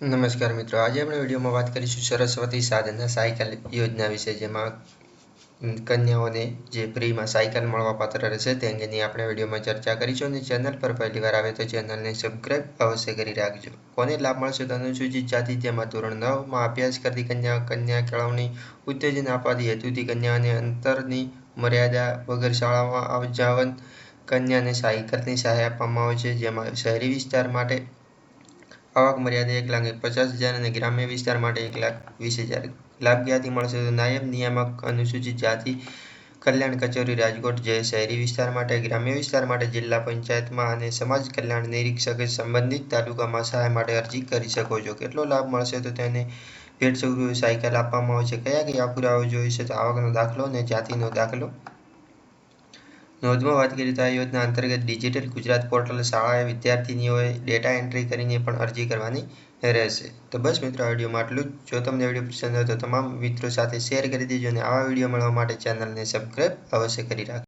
નમસ્કાર મિત્રો, આજે આપણે વિડીયોમાં વાત કરીશું સરસ્વતી સાધના સાયકલ યોજના વિશે, જેમાં કન્યાઓને જે ફ્રીમાં સાયકલ મળવાપાત્ર રહેશે તે અંગેની આપણે વિડીયોમાં ચર્ચા કરીશું. અને ચેનલ પર પહેલીવાર આવે તો ચેનલને સબસ્ક્રાઈબ અવશ્ય કરી રાખજો. કોને લાભ મળશે તો અનુસૂચિત જાતિ, જેમાં ધોરણ 9માં અભ્યાસ કરતી કન્યા કેળવણી ઉત્તેજન આપવાથી હેતુથી કન્યાઓને અંતરની મર્યાદા વગર શાળામાં આવજાવન કન્યાને સાયકલની સહાય આપવામાં આવે છે. જેમાં શહેરી વિસ્તાર માટે આવક મર્યાદા 1,50,000 અને ગ્રામ્ય વિસ્તાર માટે 1,20,000. લાભ ક્યાંથી મળશે તો નાયબ નિયામક અનુસૂચિત જાતિ કલ્યાણ કચેરી રાજકોટ, જે શહેરી વિસ્તાર માટે, ગ્રામ્ય વિસ્તાર માટે જિલ્લા પંચાયતમાં અને સમાજ કલ્યાણ નિરીક્ષકે સંબંધિત તાલુકામાં સહાય માટે અરજી કરી શકો છો. કેટલો લાભ મળશે તો તેને ભેટ સ્વરૂપે સાયકલ આપવામાં આવશે. કયા કયા પુરાવા જોઈશે તો આવકનો દાખલો અને જાતિનો દાખલો. નોંધમાં વાત કરીએ તો આ યોજના અંતર્ગત ડિજિટલ ગુજરાત પોર્ટલ શાળાએ વિદ્યાર્થીનીઓએ ડેટા એન્ટ્રી કરીને પણ અરજી કરવાની રહેશે. તો બસ મિત્રો, આ વિડીયોમાં આટલું જ. જો તમને વિડીયો પસંદ હોય તો તમામ મિત્રો સાથે શેર કરી દેજો અને આવા વિડીયો મળવા માટે ચેનલને સબસ્ક્રાઈબ અવશ્ય કરી રાખજો.